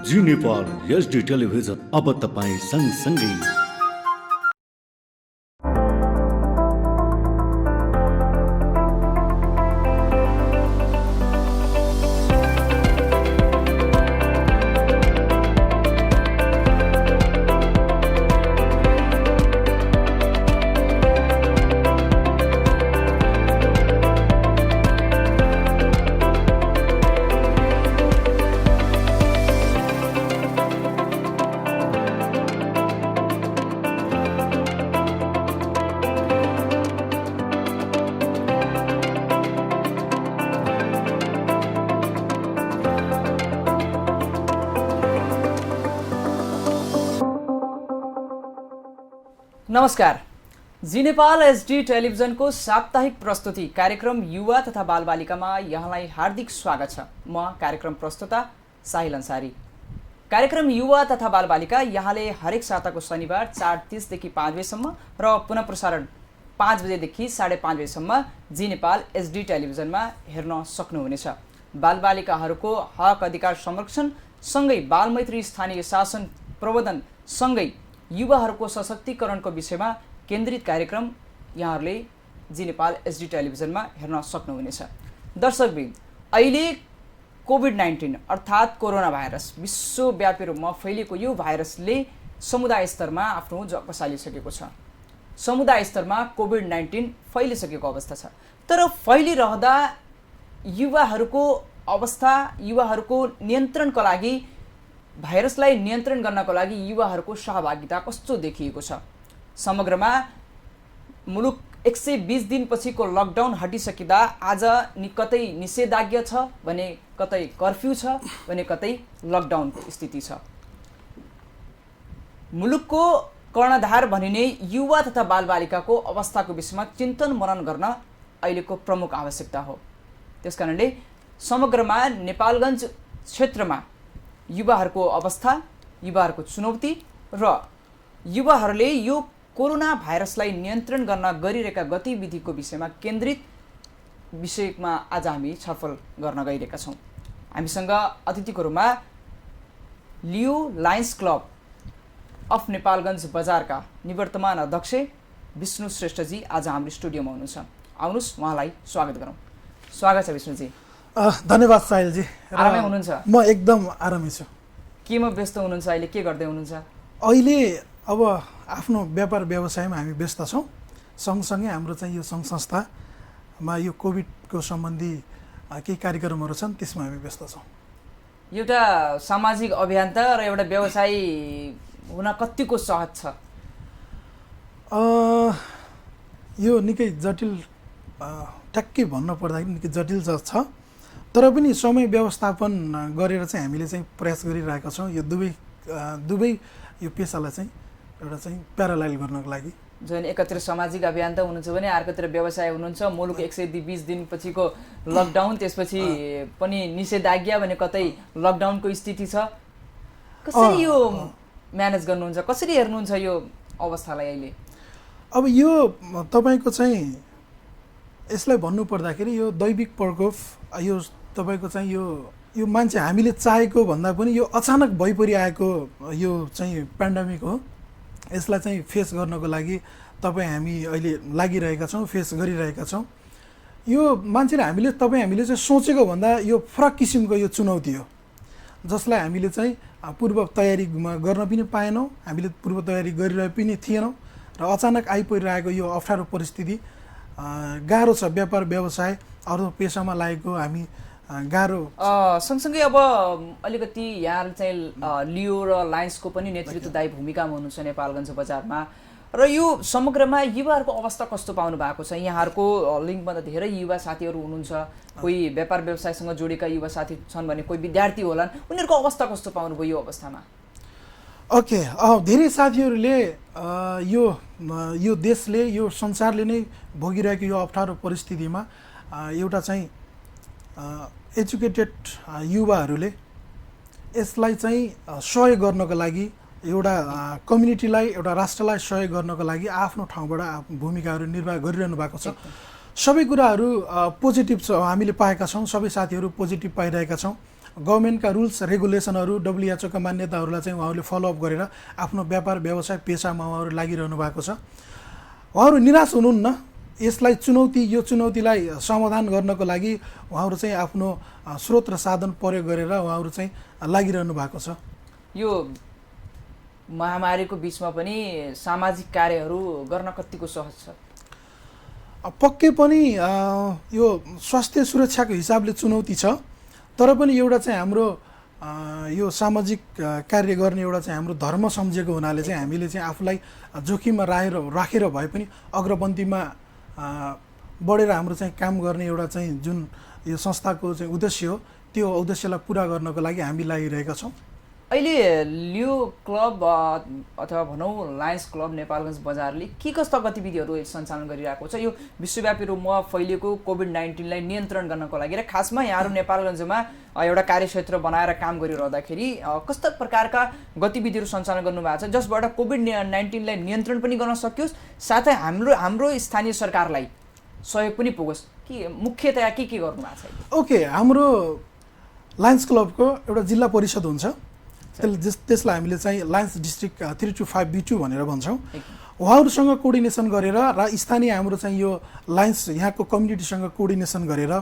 जी Nepal HD television अब तपाईँ सँगसँगै। नमस्कार, जी नेपाल एचडी टेलिभिजनको साप्ताहिक प्रस्तुति कार्यक्रम युवा तथा बालबालिकामा यहाँलाई हार्दिक स्वागत छ। म कार्यक्रम प्रस्तुता साहिल अन्सारी। कार्यक्रम युवा तथा बालबालिका यहाँले हरेक साताको शनिबार 4:30 देखि 5 बजेसम्म र पुनः प्रसारण 5 बजेदेखि 5:30 बजेसम्म जी नेपाल एचडी टेलिभिजनमा हेर्न सक्नुहुनेछ। बालबालिकाहरूको हक अधिकार संरक्षण सँगै बालमैत्री स्थानीय शासन प्रवर्धन सँगै युवाहरूको सशक्तिकरणको विषयमा केन्द्रित कार्यक्रम यहाँहरूले जी नेपाल एचडी टेलिभिजनमा हेर्न सक्नुहुनेछ। दर्शकवृन्द, अहिले कोभिड-19 अर्थात् कोरोना भाइरस विश्वव्यापी रूपमा फैलिएको यो भाइरसले समुदाय स्तरमा आफ्नो जग बसालिसकेको छ। समुदाय स्तरमा कोभिड-19 फैलिसकेको अवस्था छ। तर फैलिरहँदा युवाहरूको अवस्था, युवाहरूको नियन्त्रणका लागि, भाइरसलाई नियन्त्रण गर्नको लागि युवाहरूको सहभागिता कस्तो देखिएको छ। समग्रमा मुलुक 120 दिनपछिको लकडाउन हटिसकिँदा आज कतै निषेधाज्ञा छ भने कतै कर्फ्यू छ भने कतै लकडाउनको स्थिति छ। मुलुकको कर्णधार भनिने युवा तथा बालबालिकाको अवस्थाको विषयमा चिन्तन मनन गर्न अहिलेको प्रमुख आवश्यकता हो। त्यसकारणले समग्रमा नेपालगञ्ज क्षेत्रमा युवाहरूको अवस्था, युवाहरूको चुनौती र युवाहरूले यो कोरोना भाइरसलाई नियन्त्रण गर्न गरिरहेका गतिविधिको विषयमा केन्द्रित विषयमा आज हामी छलफल गर्न गइरहेका छौँ। हामीसँग अतिथिको रूपमा लियो लायन्स क्लब अफ नेपालगञ्ज बजारका निवर्तमान अध्यक्ष विष्णु श्रेष्ठजी आज हाम्रो स्टुडियोमा हुनुहुन्छ। आउनुहोस् उहाँलाई स्वागत गरौँ। स्वागत छ विष्णुजी। धन्यवाद साहिलजी। आरामै हुनुहुन्छ? म एकदम आरामै छु। केमा व्यस्त हुनुहुन्छ अहिले? के गर्दै हुनुहुन्छ अहिले? अब आफ्नो व्यापार व्यवसायमा हामी व्यस्त छौँ। सँगसँगै हाम्रो चाहिँ यो सङ्घ संस्थामा यो कोभिडको सम्बन्धी केही कार्यक्रमहरू छन्, त्यसमा हामी व्यस्त छौँ। एउटा सामाजिक अभियन्ता र एउटा व्यवसायी हुन कतिको सहज छ? यो निकै जटिल, ठ्याक्कै भन्नु पर्दाखेरि निकै जटिल छ। तर पनि समय व्यवस्थापन गरेर चाहिँ हामीले चाहिँ प्रयास गरिरहेका छौँ यो दुवै यो पेसालाई चाहिँ एउटा चाहिँ प्यारालाइल गर्नको लागि। जुन एकातिर सामाजिक अभियन्ता हुनुहुन्छ भने अर्कोतिर व्यवसाय हुनुहुन्छ। मुलुक 120 दिनपछिको लकडाउन, त्यसपछि पनि निषेधाज्ञा भने कतै लकडाउनको स्थिति छ। कसरी यो म्यानेज गर्नुहुन्छ? कसरी हेर्नुहुन्छ यो अवस्थालाई अहिले? अब यो तपाईँको चाहिँ यसलाई भन्नु पर्दाखेरि यो दैविक प्रकोप, यो तपाईँको चाहिँ यो मान्छे हामीले चाहेको भन्दा पनि यो अचानक भइपरिआएको यो चाहिँ पेन्डेमिक हो। यसलाई चाहिँ फेस गर्नको लागि हामी अहिले लागिरहेका छौँ, फेस गरिरहेका छौँ। यो हामीले चाहिँ सोचेको भन्दा यो फरक किसिमको यो चुनौती हो, जसलाई हामीले चाहिँ पूर्व तयारी गर्न पनि पाएनौँ। हामीले पूर्व तयारी गरिरहेको पनि थिएनौँ र अचानक आइपरिरहेको यो अप्ठ्यारो परिस्थिति गाह्रो छ। व्यापार व्यवसाय अरू पेसामा लागेको हामी गाह्रो। सँगसँगै अब अलिकति यहाँ चाहिँ लियो र लायन्सको पनि नेतृत्वदायी भूमिकामा हुनुहुन्छ नेपालगञ्ज बजारमा, र यो समग्रमा युवाहरूको अवस्था कस्तो पाउनु भएको छ? यहाँहरूको लिङ्कमा त धेरै युवा साथीहरू हुनुहुन्छ, कोही व्यापार व्यवसायसँग जोडेका युवा साथी छन् भने कोही विद्यार्थी होलान्, उनीहरूको अवस्था कस्तो पाउनुभयो यो अवस्थामा? ओके, धेरै साथीहरूले यो देशले, यो संसारले नै भोगिरहेको यो अप्ठ्यारो परिस्थितिमा एउटा चाहिँ एजुकेटेड युवाहरूले यसलाई चाहिँ सहयोग गर्नको लागि, एउटा कम्युनिटीलाई, एउटा राष्ट्रलाई सहयोग गर्नको लागि आफ्नो ठाउँबाट भूमिकाहरू निर्वाह गरिरहनु भएको छ। सबै कुराहरू पोजिटिभ छ, हामीले पाएका छौँ। सबै साथीहरू पोजिटिभ पाइरहेका छौँ। गभर्मेन्टका रुल्स रेगुलेसनहरू WHO का मान्यताहरूलाई चाहिँ उहाँहरूले फलोअप गरेर आफ्नो व्यापार व्यवसाय पेसामा उहाँहरू लागिरहनु भएको छ। उहाँहरू निराश हुनुहुन्न। यसलाई यो चुनौतीलाई समाधान गर्नको लागि उहाँहरू चाहिँ आफ्नो स्रोत र साधन प्रयोग गरेर उहाँहरू चाहिँ लागिरहनु भएको छ। यो महामारीको बिचमा पनि सामाजिक कार्यहरू गर्न कतिको सहज छ? पक्कै पनि यो स्वास्थ्य सुरक्षाको हिसाबले चुनौती छ, तर पनि एउटा चाहिँ हाम्रो यो सामाजिक कार्य गर्ने एउटा चाहिँ हाम्रो धर्म सम्झेको हुनाले चाहिँ हामीले चाहिँ आफूलाई जोखिममा राखेर भए पनि अग्रपन्थीमा बढेर हाम्रो चाहिँ काम गर्ने एउटा चाहिँ जुन यो संस्थाको चाहिँ उद्देश्य हो, त्यो उद्देश्यलाई पुरा गर्नको लागि हामी लागिरहेका छौँ। अहिले लियो क्लब अथवा भनौँ लायन्स क्लब नेपालगञ्ज बजारले के कस्ता गतिविधिहरू सञ्चालन गरिरहेको छ यो विश्वव्यापी रूपमा फैलिएको कोभिड-19लाई नियन्त्रण गर्नको लागि? र खासमा यहाँहरू नेपालगञ्जमा एउटा कार्यक्षेत्र बनाएर काम गरिरहँदाखेरि कस्ता प्रकारका गतिविधिहरू सञ्चालन गर्नुभएको छ जसबाट कोभिड-19लाई नियन्त्रण पनि गर्न सकियोस्, साथै हाम्रो स्थानीय सरकारलाई सहयोग पनि पुगोस्? के मुख्यतया के गर्नु भएको छ? ओके, हाम्रो लायन्स क्लबको एउटा जिल्ला परिषद हुन्छ, त्यसलाई हामीले चाहिँ लायन्स डिस्ट्रिक्ट 325B2 भनेर भन्छौँ। उहाँहरूसँग कोअर्डिनेसन गरेर र स्थानीय हाम्रो चाहिँ यो लायन्स यहाँको कम्युनिटीसँग कोअर्डिनेसन गरेर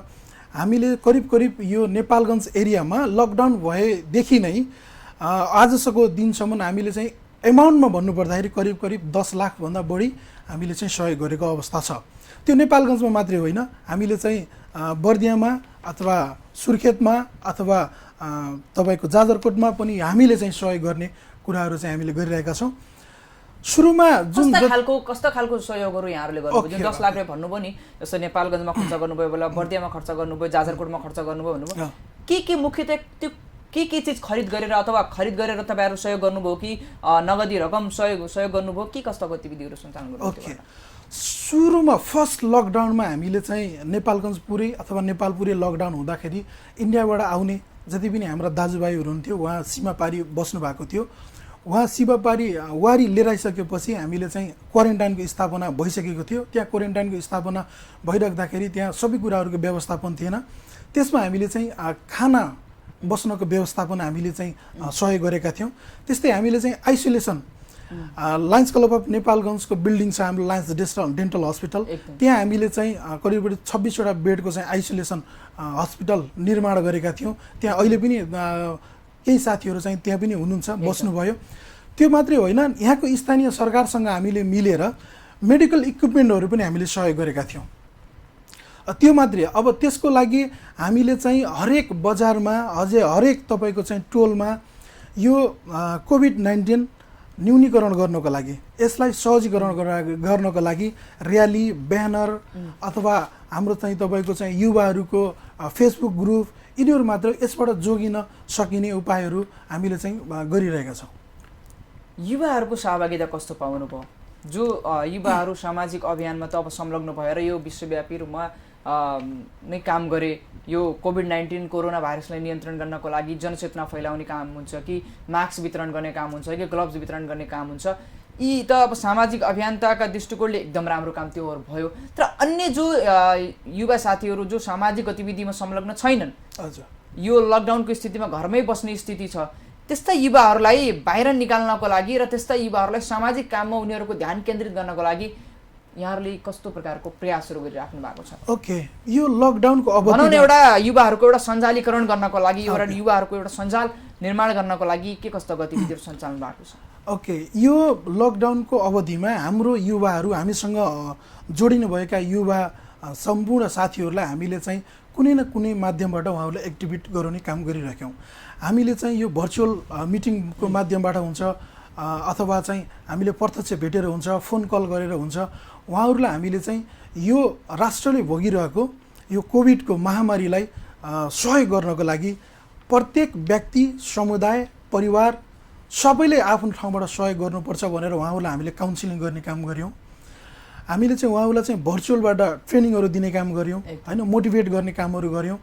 हामीले करिब यो नेपालगञ्ज एरियामा लकडाउन भएदेखि नै आजसम्मको दिनसम्म हामीले चाहिँ एमाउन्टमा भन्नुपर्दाखेरि करिब 10 लाखभन्दा बढी हामीले चाहिँ सहयोग गरेको अवस्था छ। त्यो नेपालगञ्जमा मात्रै होइन, हामीले चाहिँ बर्दियामा अथवा सुर्खेतमा अथवा तपाईँको जाजरकोटमा पनि हामीले चाहिँ सहयोग गर्ने कुराहरू चाहिँ हामीले गरिरहेका छौँ। सुरुमा कस्ता खालको सहयोगहरू यहाँहरूले गर्नुभयो? जुन 10 लाख रुपियाँ भन्नुभयो नि, जस्तो नेपालगञ्जमा खर्च गर्नुभयो, बेला बर्दियामा खर्च गर्नुभयो, जाजरकोटमा खर्च गर्नुभयो भन्नुभयो, के मुख्यतः त्यो के चिज खरिद गरेर अथवा खरिद गरेर तपाईँहरू सहयोग गर्नुभयो कि नगदी रकम सहयोग गर्नुभयो? के कस्ता गतिविधिहरू सञ्चालन गर्नुभयो? सुरुमा फर्स्ट लकडाउनमा हामीले चाहिँ नेपालगञ्ज पुरै अथवा नेपाल पुरै लकडाउन हुँदाखेरि इन्डियाबाट आउने जति पनि हाम्रा दाजुभाइहरू हुन्थ्यो, उहाँ सीमापारी बस्नु भएको थियो। उहाँ सीमापारी वारी लिएर आइसकेपछि हामीले चाहिँ क्वारेन्टाइनको स्थापना भइसकेको थियो। त्यहाँ क्वारेन्टाइनको स्थापना भइराख्दाखेरि त्यहाँ सबै कुराहरूको व्यवस्थापन थिएन। त्यसमा हामीले चाहिँ खाना बस्नको व्यवस्थापन हामीले चाहिँ सहयोग गरेका थियौँ। त्यस्तै हामीले चाहिँ आइसोलेसन लायन्स क्लब अफ नेपालगञ्जको बिल्डिङ छ हाम्रो लायन्स डेन्टल हस्पिटल, त्यहाँ हामीले चाहिँ करिब 26वटा बेडको चाहिँ आइसोलेसन हस्पिटल निर्माण गरेका थियौँ। त्यहाँ अहिले पनि केही साथीहरू चाहिँ त्यहाँ पनि हुनुहुन्छ, बस्नुभयो। त्यो मात्रै होइन, यहाँको स्थानीय सरकारसँग हामीले मिलेर मेडिकल इक्विपमेन्टहरू पनि हामीले सहयोग गरेका थियौँ। त्यो मात्रै, अब त्यसको लागि हामीले चाहिँ हरेक बजारमा हरेक तपाईँको चाहिँ टोलमा यो कोभिड-19 न्यूनीकरण गर्नको लागि, यसलाई सहजीकरण गर्नको लागि र्याली, ब्यानर अथवा हाम्रो चाहिँ तपाईँको चाहिँ युवाहरूको फेसबुक ग्रुप, यिनीहरू मात्र यसबाट जोगिन सकिने उपायहरू हामीले चाहिँ गरिरहेका छौँ। युवाहरूको सहभागिता कस्तो पाउनुभयो? जो युवाहरू सामाजिक अभियानमा त अब संलग्न भएर यो विश्वव्यापी रूपमा नै काम गरे, यो कोभिड-19 कोरोना भाइरसलाई नियन्त्रण गर्नको लागि जनचेतना फैलाउने काम हुन्छ कि मास्क वितरण गर्ने काम हुन्छ कि ग्लोभ्स वितरण गर्ने काम हुन्छ, यी त अब सामाजिक अभियन्ताका दृष्टिकोणले एकदम राम्रो काम त्योहरू भयो। तर अन्य जो युवा साथीहरू जो सामाजिक गतिविधिमा संलग्न छैनन्, यो लकडाउनको स्थितिमा घरमै बस्ने स्थिति छ, त्यस्ता युवाहरूलाई बाहिर निकाल्नको लागि र त्यस्ता युवाहरूलाई सामाजिक काममा उनीहरूको ध्यान केन्द्रित गर्नको लागि यहाँहरूले कस्तो प्रकारको प्रयासहरू गरिराख्नु भएको छ? ओके, यो लकडाउनको अवधिमा एउटा युवाहरूको एउटा सञ्जालीकरण गर्नको लागि, एउटा युवाहरूको एउटा सञ्जाल निर्माण गर्नको लागि के कस्ता गतिविधिहरू सञ्चालन भएको छ? ओके, यो लकडाउनको अवधिमा हाम्रो युवाहरू, हामीसँग जोडिनुभएका युवा सम्पूर्ण साथीहरूलाई हामीले चाहिँ कुनै न कुनै माध्यमबाट उहाँहरूलाई एक्टिभेट गराउने काम गरिरहेका छौँ। हामीले चाहिँ यो भर्चुअल मिटिङको माध्यमबाट हुन्छ अथवा चाहिँ हामीले प्रत्यक्ष भेटेर हुन्छ, फोन कल गरेर हुन्छ। उहाँहरूलाई हामीले चाहिँ यो राष्ट्रले भोगिरहेको यो कोभिडको महामारीलाई सहयोग गर्नको लागि प्रत्येक व्यक्ति, समुदाय, परिवार सबैले आफ्नो ठाउँबाट सहयोग गर्नुपर्छ भनेर उहाँहरूलाई हामीले काउन्सिलिङ गर्ने काम गऱ्यौँ। हामीले चाहिँ उहाँहरूलाई चाहिँ भर्चुअलबाट ट्रेनिङहरू दिने काम गऱ्यौँ, होइन, मोटिभेट गर्ने कामहरू गऱ्यौँ।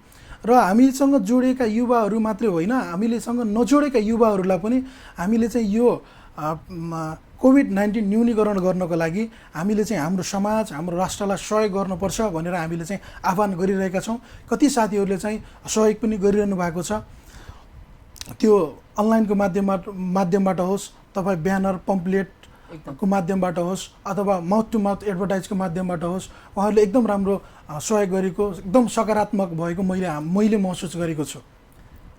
र हामीसँग जोडिएका युवाहरू मात्रै होइन, हामीलेसँग नजोडेका युवाहरूलाई पनि हामीले चाहिँ यो कोभिड-19 न्यूनीकरण गर्नको लागि हामीले चाहिँ हाम्रो समाज, हाम्रो राष्ट्रलाई सहयोग गर्नुपर्छ भनेर हामीले चाहिँ आह्वान गरिरहेका छौँ। कति साथीहरूले चाहिँ सहयोग पनि गरिरहनु भएको छ। त्यो अनलाइनको माध्यमबाट होस्, तपाईँ ब्यानर पम्पलेटको माध्यमबाट होस्, अथवा माउथ टु माउथ एडभर्टाइजको माध्यमबाट होस्, उहाँहरूले एकदम राम्रो सहयोग गरेको, एकदम सकारात्मक भएको मैले महसुस गरेको छु।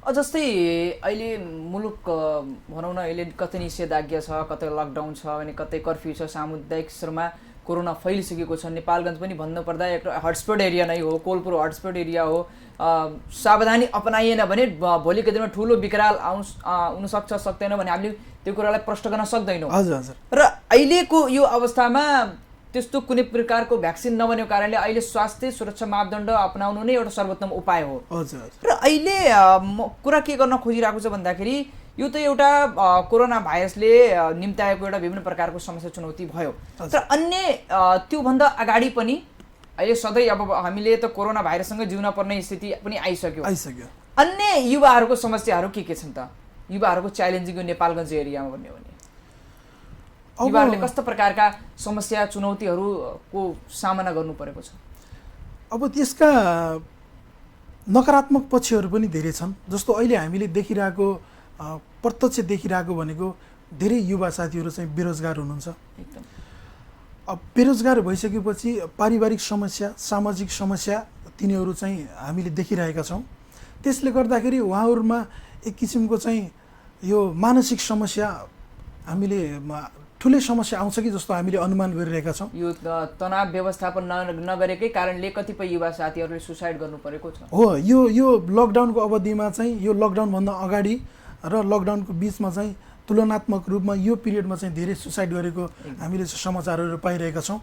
जस्तै अहिले मुलुक भनौँ न, अहिले कतै निषेधाज्ञा छ, कतै लकडाउन छ, अनि कतै कर्फ्यू छ, सामुदायिक स्तरमा कोरोना फैलिसकेको छ। नेपालगञ्ज पनि भन्नुपर्दा एक हटस्पट एरिया नै हो, कोलपुर हटस्पट एरिया हो। सावधानी अपनाइएन भने भोलिको दिनमा ठुलो विकराल हुनसक्छ, सक्दैन भने हामीले त्यो कुरालाई प्रश्न गर्न सक्दैनौँ। हजुर हजुर। र अहिलेको यो अवस्थामा त्यस्तो कुनै प्रकारको भ्याक्सिन नबनेको कारणले अहिले स्वास्थ्य सुरक्षा मापदण्ड अपनाउनु नै एउटा सर्वोत्तम उपाय हो। हजुर। र अहिले कुरा के गर्न खोजिरहेको छ भन्दाखेरि यो त एउटा कोरोना भाइरसले निम्त्याएको एउटा विभिन्न प्रकारको समस्या चुनौती भयो। तर अन्य त्योभन्दा अगाडि पनि अहिले सधैँ अब हामीले त कोरोना भाइरससँगै जिउन पर्ने स्थिति पनि आइसक्यो। अन्य युवाहरूको समस्याहरू के छन् त? युवाहरूको च्यालेन्जिङ नेपालगञ्ज एरियामा भन्ने हो भने युवाहरूले कस्तो प्रकारका समस्या चुनौतीहरूको सामना गर्नु परेको छ? अब त्यसका नकारात्मक पक्षहरू पनि धेरै छन्। जस्तो अहिले हामीले देखिरहेको, प्रत्यक्ष देखिरहेको भनेको धेरै युवा साथीहरू चाहिँ बेरोजगार हुनुहुन्छ। एकदम। अब बेरोजगार भइसकेपछि पारिवारिक समस्या, सामाजिक समस्या तिनीहरू चाहिँ हामीले देखिरहेका छौँ। त्यसले गर्दाखेरि उहाँहरूमा एक किसिमको चाहिँ यो मानसिक समस्या, हामीले ठुलै समस्या आउँछ कि जस्तो हामीले अनुमान गरिरहेका छौँ। यो तनाव व्यवस्थापन नगरेकै कारणले कतिपय युवा साथीहरूले सुसाइड गर्नु परेको छ। हो, यो लकडाउनको अवधिमा चाहिँ, यो लकडाउनभन्दा अगाडि र लकडाउनको बिचमा चाहिँ तुलनात्मक रूपमा यो पिरियडमा चाहिँ धेरै सुसाइड गरेको हामीले समाचारहरू पाइरहेका छौँ।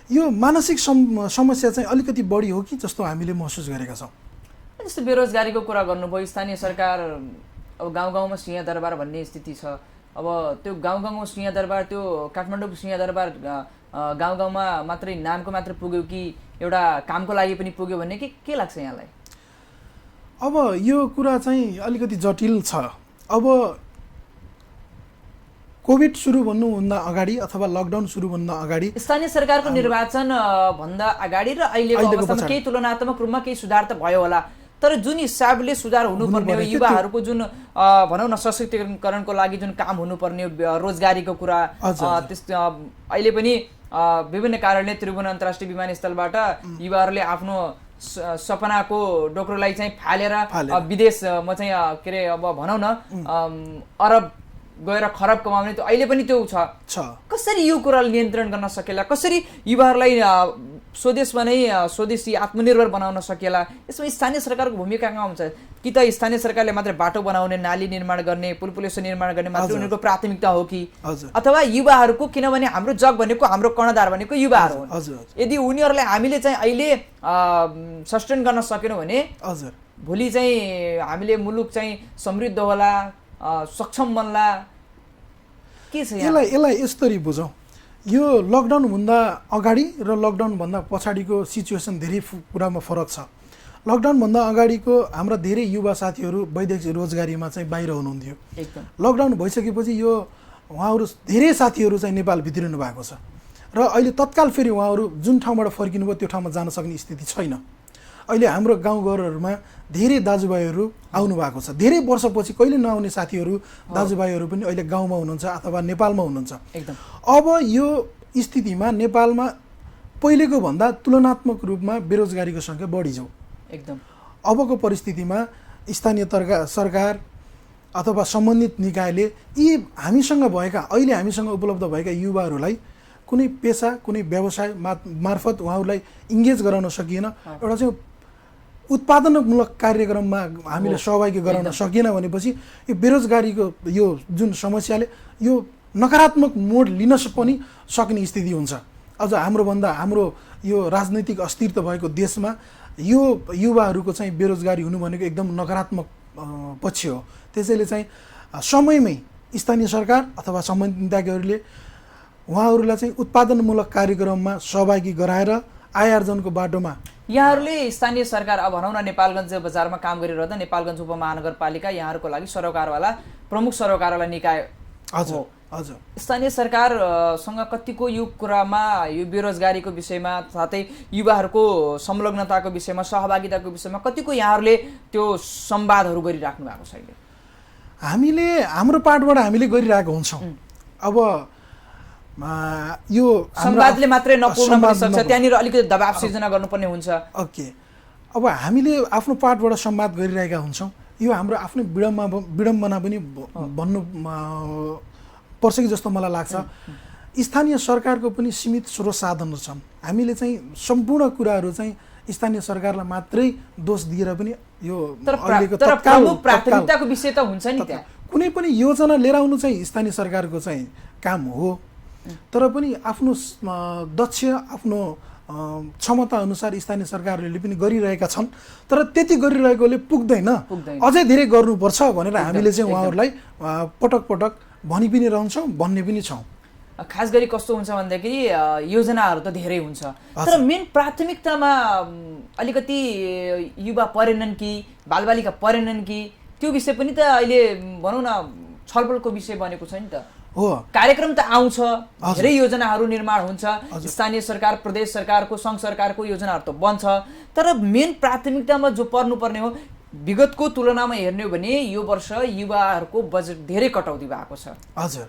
यो मानसिक समस्या चाहिँ अलिकति बढी हो कि जस्तो हामीले महसुस गरेका छौँ। जस्तो बेरोजगारीको कुरा गर्नुभयो, स्थानीय सरकार अब गाउँ गाउँमा सिंहदरबार भन्ने स्थिति छ। अब त्यो गाउँ गाउँमा सिंहदरबार, त्यो काठमाडौँको सिंहदरबार गाउँ गाउँमा मात्रै नामको मात्र पुग्यो कि एउटा कामको लागि पनि पुग्यो भन्ने के लाग्छ यहाँलाई? अब यो कुरा चाहिँ अलिकति जटिल छ। अब कोभिड सुरु भन्नुभन्दा अगाडि अथवा लकडाउन सुरु भन्दा अगाडि स्थानीय सरकारको निर्वाचन भन्दा अगाडि र अहिलेको अवस्थामा केही तुलनात्मक रूपमा केही सुधार त भयो होला, तर जुन हिसाबले सुधार हुनुपर्ने हो, युवाहरूको जुन भनौँ न सशक्तिकरणको लागि जुन काम हुनुपर्ने रोजगारीको कुरा, त्यस अहिले पनि विभिन्न कारणले त्रिभुवन अन्तर्राष्ट्रिय विमानस्थलबाट युवाहरूले आफ्नो सपनाको डोक्रोलाई चाहिँ फालेर विदेशमा चाहिँ के अरे अब भनौँ न अरब गएर खरब कमाउने त्यो अहिले पनि त्यो छ। कसरी यो कुरालाई नियन्त्रण गर्न सकेला? कसरी युवाहरूलाई स्वदेशमा नै स्वदेशी आत्मनिर्भर बनाउन सकेला? यसमा स्थानीय सरकारको भूमिका कहाँ हुन्छ? कि त स्थानीय सरकारले मात्र बाटो बनाउने, नाली निर्माण गर्ने, पुल पुलेसो निर्माण गर्ने मात्र उनीहरूको प्राथमिकता हो कि, अथवा युवाहरूको, किनभने हाम्रो जग भनेको, हाम्रो कर्णधार भनेको युवाहरू हुन्। यदि उनीहरूलाई हामीले चाहिँ अहिले सस्टेन गर्न सकेनौँ भने भोलि चाहिँ हामीले मुलुक चाहिँ समृद्ध होला, सक्षम बन्ला, के छ? यसलाई यसरी बुझौँ, यो लकडाउनभन्दा अगाडि र लकडाउनभन्दा पछाडिको सिचुएसन धेरै कुरामा फरक छ। लकडाउनभन्दा अगाडिको हाम्रा धेरै युवा साथीहरू वैदेशिक रोजगारीमा चाहिँ बाहिर हुनुहुन्थ्यो। लकडाउन भइसकेपछि यो उहाँहरू धेरै साथीहरू चाहिँ नेपाल भित्रिनु भएको छ र अहिले तत्काल फेरि उहाँहरू जुन ठाउँबाट फर्किनु भयो त्यो ठाउँमा जान सक्ने स्थिति छैन। अहिले हाम्रो गाउँघरहरूमा धेरै दाजुभाइहरू आउनु भएको छ। धेरै वर्षपछि कहिले नआउने साथीहरू, दाजुभाइहरू पनि अहिले गाउँमा हुनुहुन्छ अथवा नेपालमा हुनुहुन्छ। अब यो स्थितिमा नेपालमा पहिलेको भन्दा तुलनात्मक रूपमा बेरोजगारीको सङ्ख्या बढी छ। अबको परिस्थितिमा स्थानीय सरकार अथवा सम्बन्धित निकायले यी हामीसँग भएका, अहिले हामीसँग उपलब्ध भएका युवाहरूलाई कुनै पेसा, कुनै व्यवसाय मार्फत उहाँहरूलाई इङ्गेज गराउन सकिएन, एउटा चाहिँ उत्पादनमूलक कार्यक्रममा हामीले सहभागी गराउन सकिएन भनेपछि यो बेरोजगारीको यो जुन समस्याले यो नकारात्मक मोड लिन पनि सक्ने स्थिति हुन्छ। अझ हाम्रो यो राजनैतिक अस्थिरता भएको देशमा यो युवाहरूको चाहिँ बेरोजगारी हुनु भनेको एकदम नकारात्मक पक्ष हो। त्यसैले चाहिँ समयमै स्थानीय सरकार अथवा सम्बन्धित निकायहरूले उहाँहरूलाई चाहिँ उत्पादनमूलक कार्यक्रममा सहभागी गराएर आय आर्जनको बाटोमा, यहाँहरूले स्थानीय सरकार, अब भनौँ न नेपालगञ्ज बजारमा काम गरिरहँदा नेपालगञ्ज उपमहानगरपालिका यहाँहरूको लागि सरोकारवाला प्रमुख सरोकारवाला निकाय हो। स्थानीय सरकारसँग कतिको यो कुरामा, यो बेरोजगारीको विषयमा, साथै युवाहरूको संलग्नताको विषयमा, सहभागिताको विषयमा कतिको यहाँहरूले त्यो संवादहरू गरिराख्नु भएको छ? अहिले हामीले हाम्रो पार्टबाट हामीले गरिरहेको हुन्छौँ। अब यो संवादले मात्रै नपुग्न पनि सक्छ, त्यहाँनिर अलिकति दबाब सिर्जना गर्नुपर्ने हुन्छ। ओके, अब हामीले आफ्नो पार्टबाट संवाद गरिरहेका हुन्छौँ। यो हाम्रो आफ्नै विडम्बना पनि भन्नु पर्छ कि जस्तो मलाई लाग्छ। स्थानीय सरकारको पनि सीमित स्रोत साधनहरू छन्। हामीले चाहिँ सम्पूर्ण कुराहरू चाहिँ स्थानीय सरकारलाई मात्रै दोष दिएर पनि यो अहिलेको प्रमुख प्राथमिकताको विषय त हुन्छ नि। त्यहाँ कुनै पनि योजना लिएर आउनु चाहिँ स्थानीय सरकारको चाहिँ काम हो, तर पनि आफ्नो दक्ष आफ्नो क्षमता अनुसार स्थानीय सरकारहरूले पनि गरिरहेका छन्। तर त्यति गरिरहेकोले पुग्दैन, अझै धेरै गर्नुपर्छ भनेर हामीले चाहिँ उहाँहरूलाई पटक पटक भनि पनि रहन्छौँ, भन्ने पनि छौँ। खास गरी कस्तो हुन्छ भन्दाखेरि योजनाहरू त धेरै हुन्छ, तर मेन प्राथमिकतामा अलिकति युवा परेनन् कि बालबालिका परेनन् कि त्यो विषय पनि त अहिले भनौँ न छलफलको विषय बनेको छ नि त। हो, कार्यक्रम त आउँछ, धेरै योजनाहरू निर्माण हुन्छ, स्थानीय सरकार प्रदेश सरकारको सङ्घ सरकारको योजनाहरू त बन्छ, तर मेन प्राथमिकतामा जो पर्नुपर्ने हो विगतको तुलनामा हेर्ने हो भने यो वर्ष युवाहरूको बजेट धेरै कटौती भएको छ। हजुर,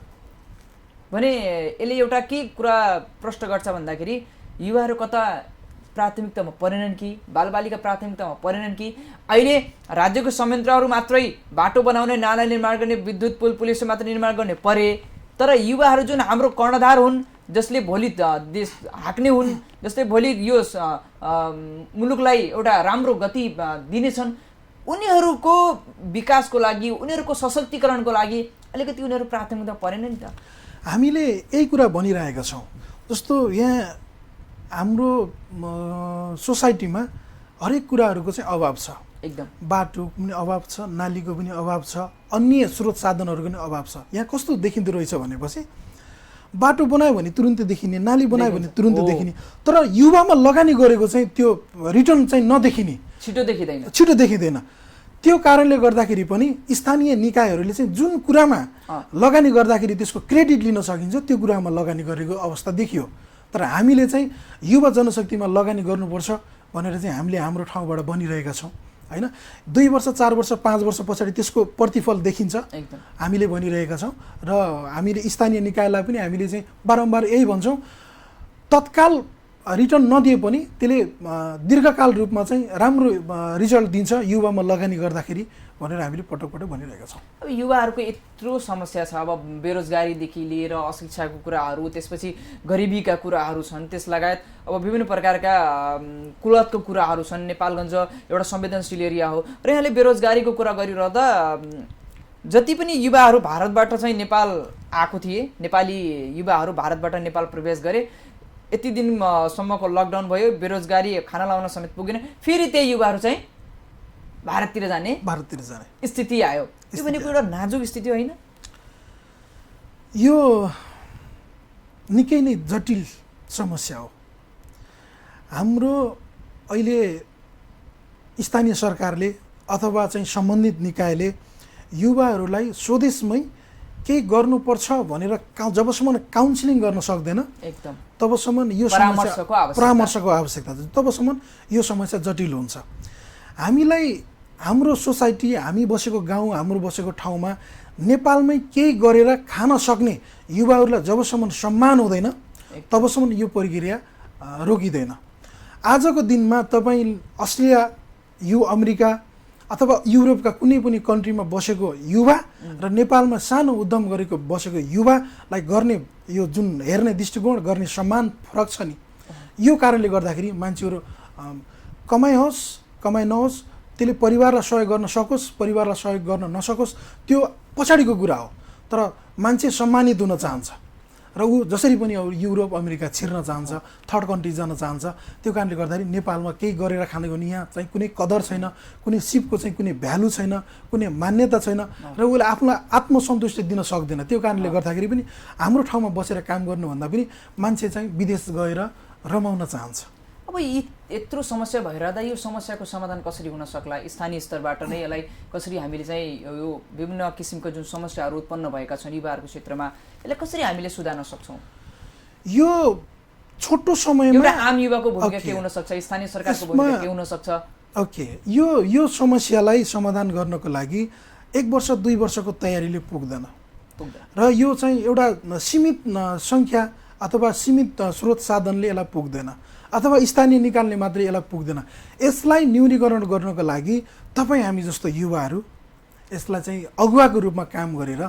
भने यसले एउटा के कुरा प्रश्न गर्छ भन्दाखेरि युवाहरू कता प्राथमिकतामा परेनन् कि बालबालिका प्राथमिकतामा परेनन् कि अहिले राज्यको संयन्त्रहरू मात्रै बाटो बनाउने, नाला निर्माण गर्ने, विद्युत पुल पुलिस मात्र निर्माण गर्ने परे, तर युवाहरू जुन हाम्रो कर्णधार हुन्, जसले भोलि देश हाँक्ने हुन्, जसले भोलि यो मुलुकलाई एउटा राम्रो गति दिनेछन्, उनीहरूको विकासको लागि, उनीहरूको सशक्तिकरणको लागि अलिकति उनीहरू प्राथमिकता परेन नि त। हामीले यही कुरा भनिरहेका छौँ। जस्तो यहाँ हाम्रो सोसाइटीमा हरेक कुराहरूको चाहिँ अभाव छ, एकदम बाटो पनि अभाव छ, नालीको पनि अभाव छ, अन्य स्रोत साधनहरूको पनि अभाव छ। यहाँ कस्तो देखिँदो रहेछ भनेपछि बाटो बनायो भने तुरुन्तै देखिने, नाली बनायो भने तुरुन्तै देखिने, तर युवामा लगानी गरेको चाहिँ त्यो रिटर्न चाहिँ नदेखिने, छिटो देखिँदैन। त्यो कारणले गर्दाखेरि पनि स्थानीय निकायहरूले चाहिँ जुन कुरामा लगानी गर्दाखेरि त्यसको क्रेडिट लिन सकिन्छ त्यो कुरामा लगानी गरेको अवस्था देखियो। तर हामीले चाहिँ युवा जनशक्तिमा लगानी गर्नुपर्छ भनेर चाहिँ हामीले हाम्रो ठाउँबाट भनिरहेका छौँ होइन। 2 वर्ष 4 वर्ष 5 वर्ष पछाडि त्यसको प्रतिफल देखिन्छ हामीले भनिरहेका छौँ। र हामीले स्थानीय निकायलाई पनि हामीले चाहिँ बारम्बार यही भन्छौँ, तत्काल रिटर्न नदिए पनि त्यसले दीर्घकाल रूपमा चाहिँ राम्रो रिजल्ट दिन्छ युवामा लगानी गर्दाखेरि भनेर हामीले पटक पटक भनिरहेका छौँ। अब युवाहरूको यत्रो समस्या छ, अब बेरोजगारीदेखि लिएर अशिक्षाको कुराहरू, त्यसपछि गरिबीका कुराहरू छन्, त्यस लगायत अब विभिन्न प्रकारका कुलतको कुराहरू छन्। नेपालगञ्ज एउटा संवेदनशील एरिया हो र यहाँले बेरोजगारीको कुरा गरिरहँदा जति पनि युवाहरू भारतबाट चाहिँ नेपाल आएको थिए, नेपाली युवाहरू भारतबाट नेपाल प्रवेश गरे, यति दिनसम्मको लकडाउन भयो, बेरोजगारी खाना लाउन समेत पुगेन, फेरि त्यही युवाहरू चाहिँ भारततिर जाने स्थिति आयो। यो भनेको एउटा नाजुक स्थिति होइन? यो निकै नै जटिल समस्या हो। हाम्रो अहिले स्थानीय सरकारले अथवा चाहिँ सम्बन्धित निकायले युवाहरूलाई स्वदेशमै केही गर्नुपर्छ भनेर जबसम्म काउन्सिलिङ गर्न सक्दैन एकदम तबसम्म यो परामर्शको आवश्यकता छ, तबसम्म यो समस्या जटिल हुन्छ। हामीलाई हाम्रो सोसाइटी, हामी बसेको गाउँ, हाम्रो बसेको ठाउँमा नेपालमै केही गरेर खान सक्ने युवाहरूलाई जबसम्म सम्मान हुँदैन तबसम्म यो प्रक्रिया रोकिँदैन। आजको दिनमा तपाईँ अस्ट्रेलिया, अमेरिका अथवा युरोपका कुनै पनि कन्ट्रीमा बसेको युवा र नेपालमा सानो उद्यम गरेको बसेको युवालाई गर्ने यो जुन हेर्ने दृष्टिकोण, गर्ने सम्मान फरक छ नि। यो कारणले गर्दाखेरि मान्छेहरू कमाइ होस् कमाइ नहोस्, त्यसले परिवारलाई सहयोग गर्न सकोस् परिवारलाई सहयोग गर्न नसकोस् त्यो पछाडिको कुरा हो, तर मान्छे सम्मानित हुन चाहन्छ र ऊ जसरी पनि अब युरोप अमेरिका छिर्न चाहन्छ, थर्ड कन्ट्री जान चाहन्छ। त्यो कारणले गर्दाखेरि नेपालमा केही गरेर खानेको नि यहाँ चाहिँ कुनै कदर छैन, कुनै सिपको चाहिँ कुनै भ्यालु छैन, कुनै मान्यता छैन र उसले आफूलाई आत्मसन्तुष्टि दिन सक्दैन। त्यो कारणले गर्दाखेरि पनि हाम्रो ठाउँमा बसेर काम गर्नुभन्दा पनि मान्छे चाहिँ विदेश गएर रमाउन चाहन्छ। अब यत्रो समस्या भइरहँदा यो समस्याको समाधान कसरी हुन सक्ला? स्थानीय स्तरबाट नै यसलाई कसरी हामीले चाहिँ यो विभिन्न किसिमका जुन समस्याहरू उत्पन्न भएका छन् युवाहरूको क्षेत्रमा, यसलाई कसरी हामीले सुधार्न सक्छौँ? यो छोटो समयमा एउटा आम युवाको भूमिका के हुन सक्छ, स्थानीय सरकारको भूमिका के हुन सक्छ? ओके, यो समस्यालाई समाधान गर्नको लागि 1 वर्ष 2 वर्षको तयारीले पुग्दैन पुग्दैन। र यो चाहिँ एउटा सीमित सङ्ख्या अथवा सीमित स्रोत साधनले यसलाई पुग्दैन अथवा स्थानीय निकालले मात्रै यसलाई पुग्दैन। यसलाई न्यूनीकरण गर्नको लागि तपाईँ हामी जस्तो युवाहरू यसलाई चाहिँ अगुवाको रूपमा काम गरेर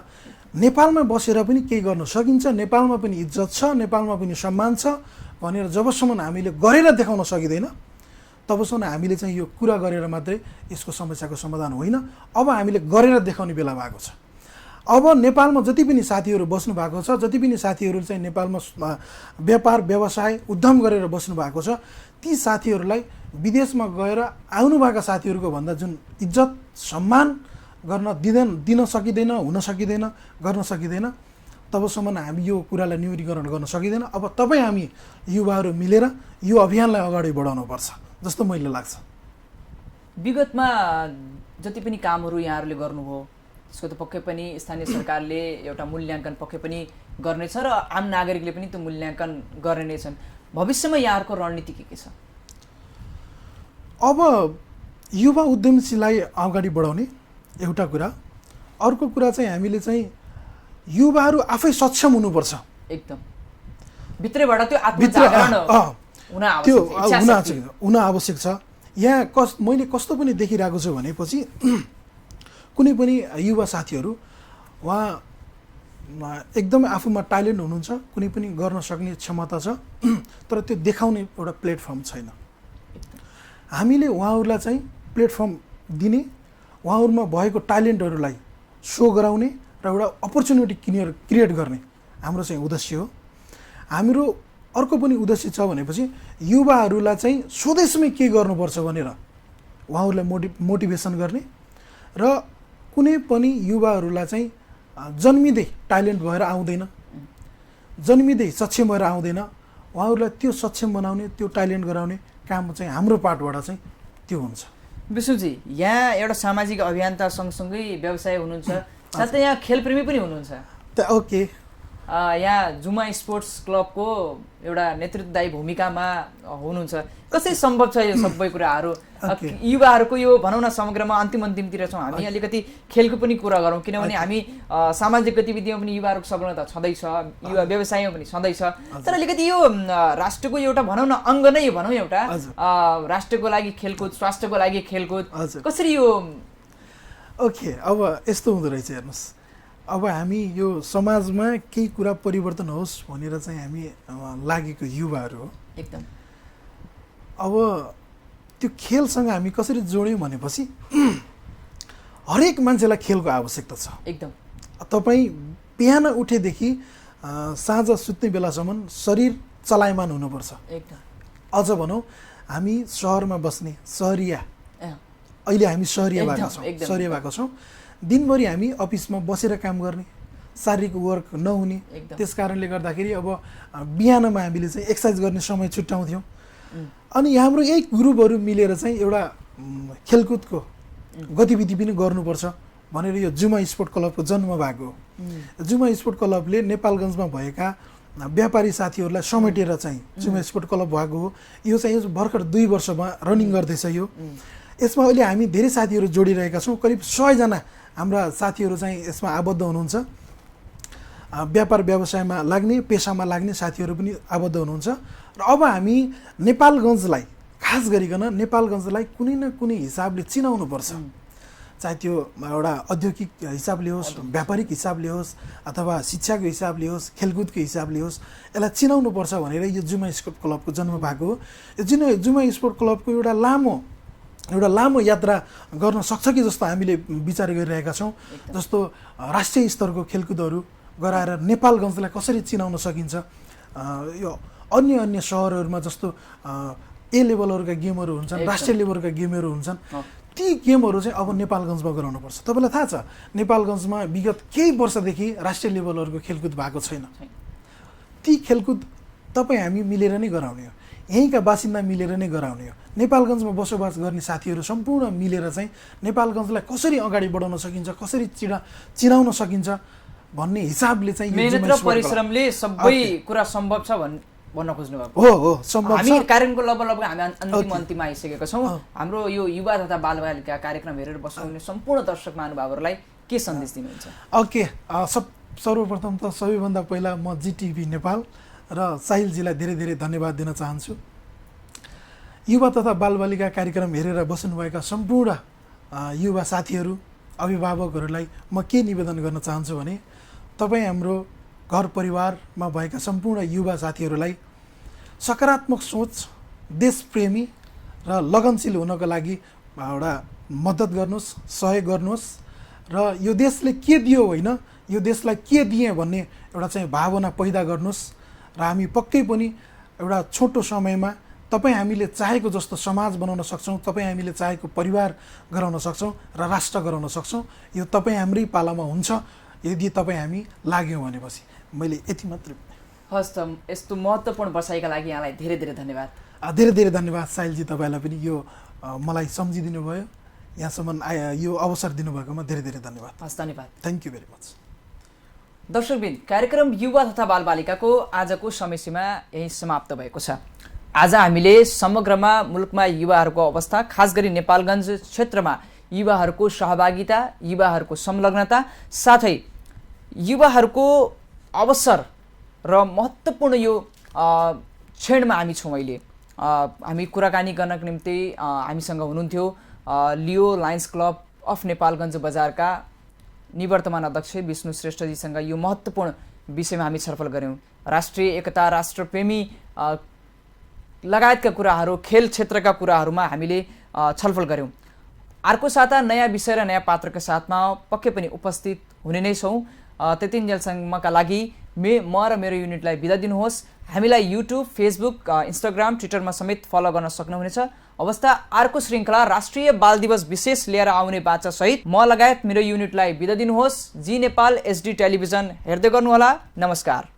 नेपालमा बसेर पनि केही गर्न सकिन्छ, नेपालमा पनि इज्जत छ, नेपालमा पनि सम्मान छ भनेर जबसम्म हामीले गरेर देखाउन सकिँदैन तबसम्म हामीले चाहिँ यो कुरा गरेर मात्रै यसको समस्याको समाधान होइन। अब हामीले गरेर देखाउने बेला भएको छ। अब नेपालमा जति पनि साथीहरू बस्नु भएको छ, जति पनि साथीहरू चाहिँ नेपालमा व्यापार व्यवसाय उद्यम गरेर बस्नु भएको छ, ती साथीहरूलाई विदेशमा गएर आउनुभएका साथीहरूको भन्दा जुन इज्जत सम्मान दिन सकिँदैन, हुन सकिँदैन, गर्न सकिँदैन तबसम्म हामी यो कुरालाई न्यूनीकरण गर्न सकिँदैन। अब तपाईँ हामी युवाहरू मिलेर यो अभियानलाई अगाडि बढाउनुपर्छ जस्तो मैले लाग्छ। विगतमा जति पनि कामहरू यहाँहरूले गर्नुभयो त्यसको त पक्कै पनि स्थानीय सरकारले एउटा मूल्याङ्कन पक्कै पनि गर्नेछ र आम नागरिकले पनि त्यो मूल्याङ्कन गर्ने नै छन्। भविष्यमा यहाँहरूको रणनीति के छ? अब युवा उद्यमशीललाई अगाडि बढाउने एउटा कुरा, अर्को कुरा चाहिँ हामीले चाहिँ युवाहरू आफै सक्षम हुनुपर्छ। एकदम भित्रैबाट त्यो आत्मजागरण हुन आवश्यक छ। यहाँ मैले कस्तो पनि देखिरहेको छु भनेपछि कुनै पनि युवा साथीहरू उहाँ एकदमै आफूमा ट्यालेन्ट हुनुहुन्छ, कुनै पनि गर्न सक्ने क्षमता छ, तर त्यो देखाउने एउटा प्लेटफर्म छैन। हामीले उहाँहरूलाई चाहिँ प्लेटफर्म दिने, उहाँहरूमा भएको ट्यालेन्टहरूलाई सो गराउने र एउटा अपर्च्युनिटी क्रिएट गर्ने हाम्रो चाहिँ उद्देश्य हो। हाम्रो अर्को पनि उद्देश्य छ भनेपछि युवाहरूलाई चाहिँ स्वदेशमै के गर्नुपर्छ भनेर उहाँहरूलाई मोटिभेसन गर्ने र कुनै पनि युवाहरूलाई चाहिँ जन्मिँदै ट्यालेन्ट भएर आउँदैन, जन्मिँदै सक्षम भएर आउँदैन, उहाँहरूलाई त्यो सक्षम बनाउने, त्यो ट्यालेन्ट गराउने काम चाहिँ हाम्रो पार्टबाट चाहिँ त्यो हुन्छ। विष्णुजी, यहाँ एउटा सामाजिक अभियन्ता सँगसँगै व्यवसाय हुनुहुन्छ, साथै यहाँ खेलप्रेमी पनि हुनुहुन्छ। ओके, यहाँ जुमा स्पोर्ट्स क्लबको एउटा नेतृत्वदायी भूमिकामा हुनुहुन्छ। कसरी सम्भव छ यो सबै कुराहरू? युवाहरूको यो भनौँ न समग्रमा अन्तिमतिर छौँ हामी, अलिकति खेलको पनि कुरा गरौँ किनभने हामी सामाजिक गतिविधिमा पनि युवाहरूको सबलता छँदैछ, युवा व्यवसायमा पनि छँदैछ, तर अलिकति यो राष्ट्रको एउटा भनौँ न अङ्ग नै भनौँ, एउटा राष्ट्रको लागि खेलकुद, स्वास्थ्यको लागि खेलकुद कसरी यो? ओके, अब यस्तो हुँदो रहेछ हेर्नुहोस्, अब हामी यो समाजमा केही कुरा परिवर्तन होस् भनेर चाहिँ हामी लागेको युवाहरू हो एकदम। अब त्यो खेलसँग हामी कसरी जोड्यौँ भनेपछि हरेक मान्छेलाई खेलको आवश्यकता छ एकदम। तपाईँ बिहान उठेदेखि साँझ सुत्ने बेलासम्म शरीर चलायमान हुनुपर्छ एकदम। अझ भनौँ हामी सहरमा बस्ने सहरिया, अहिले हामी सहरिया भएको छौँ, दिनभरि हामी अफिसमा बसेर काम गर्ने, शारीरिक वर्क नहुने, त्यस कारणले गर्दाखेरि अब बिहानमा हामीले चाहिँ एक्सर्साइज गर्ने समय छुट्याउँथ्यौँ। अनि हाम्रो यही ग्रुपहरू मिलेर चाहिँ एउटा खेलकुदको गतिविधि पनि गर्नुपर्छ भनेर यो जुमा स्पोर्ट क्लबको जन्म भएको हो। जुमा स्पोर्ट क्लबले नेपालगञ्जमा भएका व्यापारी साथीहरूलाई समेटेर चाहिँ जुमा स्पोर्ट क्लब भएको हो। यो चाहिँ भर्खर 2 वर्षमा रनिङ गर्दैछ। यो यसमा अहिले हामी धेरै साथीहरू जोडिरहेका छौँ, करिब 100 जना हाम्रा साथीहरू चाहिँ यसमा आबद्ध हुनुहुन्छ। व्यापार व्यवसायमा लाग्ने, पेसामा लाग्ने साथीहरू पनि आबद्ध हुनुहुन्छ। र अब हामी नेपालगञ्जलाई खास गरिकन नेपालगञ्जलाई कुनै न कुनै हिसाबले चिनाउनुपर्छ, चाहे त्यो एउटा औद्योगिक हिसाबले होस्, व्यापारिक हिसाबले होस्, अथवा शिक्षाको हिसाबले होस्, खेलकुदको हिसाबले होस्, यसलाई चिनाउनुपर्छ भनेर यो जुमा स्पोर्ट क्लबको जन्म भएको हो। यो जुमा स्पोर्ट क्लबको एउटा लामो यात्रा गर्न सक्छ कि जस्तो हामीले विचार गरिरहेका छौँ। जस्तो राष्ट्रिय स्तरको खेलकुदहरू गराएर नेपालगञ्जलाई कसरी चिनाउन सकिन्छ, यो अन्य सहरहरूमा जस्तो ए लेभलहरूका गेमहरू हुन्छन्, राष्ट्रिय लेभलका गेमहरू हुन्छन्, ती गेमहरू चाहिँ अब नेपालगञ्जमा गराउनुपर्छ। तपाईँलाई थाहा छ नेपालगञ्जमा विगत केही वर्षदेखि राष्ट्रिय लेभलहरूको खेलकुद भएको छैन। ती खेलकुद तपाईँ हामी मिलेर नै गराउने हो, यहीँका बासिन्दा मिलेर नै गराउने हो। नेपालगञ्जमा बसोबास गर्ने साथीहरू सम्पूर्ण मिलेर चाहिँ नेपालगञ्जलाई कसरी अगाडि बढाउन सकिन्छ, कसरी चिनाउन सकिन्छ भन्ने हिसाबले चाहिँ मेहनत र परिश्रमले सबै कुरा सम्भव छ भन्न खोज्नु भएको हो सम्भव हामी छ। कार्यक्रमको लगभग हामी अन्तिममा आइसकेका छौँ। हाम्रो यो युवा तथा बालबालिका कार्यक्रम हेरेर बस्नुहुने सम्पूर्ण दर्शक महानुभावहरूलाई के सन्देश दिनुहुन्छ? ओके, सर्वप्रथम त सबैभन्दा पहिला म जिटिभी नेपाल र साहिलजीलाई धेरै धेरै धन्यवाद दिन चाहन्छु। युवा तथा बालबालिका कार्यक्रम हेरेर बस्नुभएका सम्पूर्ण युवा साथीहरू, अभिभावकहरूलाई म के निवेदन गर्न चाहन्छु भने तपाईँ हाम्रो घर परिवारमा भएका सम्पूर्ण युवा साथीहरूलाई सकारात्मक सोच, देशप्रेमी र लगनशील हुनको लागि एउटा मद्दत गर्नुहोस्, सहयोग गर्नुहोस् र यो देशले के दियो होइन, यो देशलाई के दिएँ भन्ने एउटा चाहिँ भावना पैदा गर्नुहोस् र हामी पक्कै पनि एउटा छोटो समयमा तपाईँ हामीले चाहेको जस्तो समाज बनाउन सक्छौँ, तपाईँ हामीले चाहेको परिवार गराउन सक्छौँ र राष्ट्र गराउन सक्छौँ। यो तपाईँ हाम्रै पालामा हुन्छ यदि तपाईँ हामी लाग्यौँ भनेपछि। मैले यति मात्रै। हस् त, यस्तो महत्त्वपूर्ण बसाइका लागि यहाँलाई धेरै धेरै धन्यवाद। धेरै धेरै धन्यवाद साहिलजी, तपाईँलाई पनि यो मलाई सम्झिदिनु भयो, यहाँसम्म यो अवसर दिनुभएकोमा धेरै धेरै धन्यवाद। हस्, धन्यवाद। Thank you very much. दर्शकबिन, कार्यक्रम युवा तथा बालबालिकाको आजको समय सीमा यही समाप्त भएको छ। आज हामीले समग्रमा मुलुकमा युवाहरूको अवस्था, खास गरी नेपालगञ्ज क्षेत्रमा युवाहरूको सहभागिता, युवाहरूको संलग्नता, साथै युवाहरूको अवसर र महत्त्वपूर्ण यो क्षणमा हामी छौँ। अहिले हामी कुराकानी गर्नको निम्ति हामीसँग हुनुहुन्थ्यो लियो लायन्स क्लब अफ नेपालगञ्ज बजारका निवर्तमान अध्यक्ष विष्णु श्रेष्ठजीसँग यो महत्त्वपूर्ण विषयमा हामी छलफल गऱ्यौँ। राष्ट्रिय एकता, राष्ट्रप्रेमी लगायतका कुराहरू, खेल क्षेत्रका कुराहरूमा हामीले छलफल गऱ्यौँ। अर्को साता नयाँ विषय र नयाँ पात्रका साथमा पक्कै पनि उपस्थित हुने नै छौँ। त्यतिन्जेलसम्मका लागि म र मेरो युनिटलाई बिदा दिनुहोस्। हामीलाई युट्युब, फेसबुक, इन्स्टाग्राम, ट्विटरमा समेत फलो गर्न सक्नुहुनेछ। अवस्था अर्को श्रृङ्खला राष्ट्रिय बाल दिवस विशेष लिएर आउने बाचासहित म लगायत मेरो युनिटलाई बिदा दिनुहोस्। जी नेपाल एचडी टेलिभिजन हेर्दै गर्नुहोला। नमस्कार।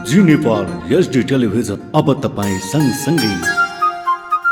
जी नेपाल एचडी टेलिभिजन अब तपाईँ सँगसँगै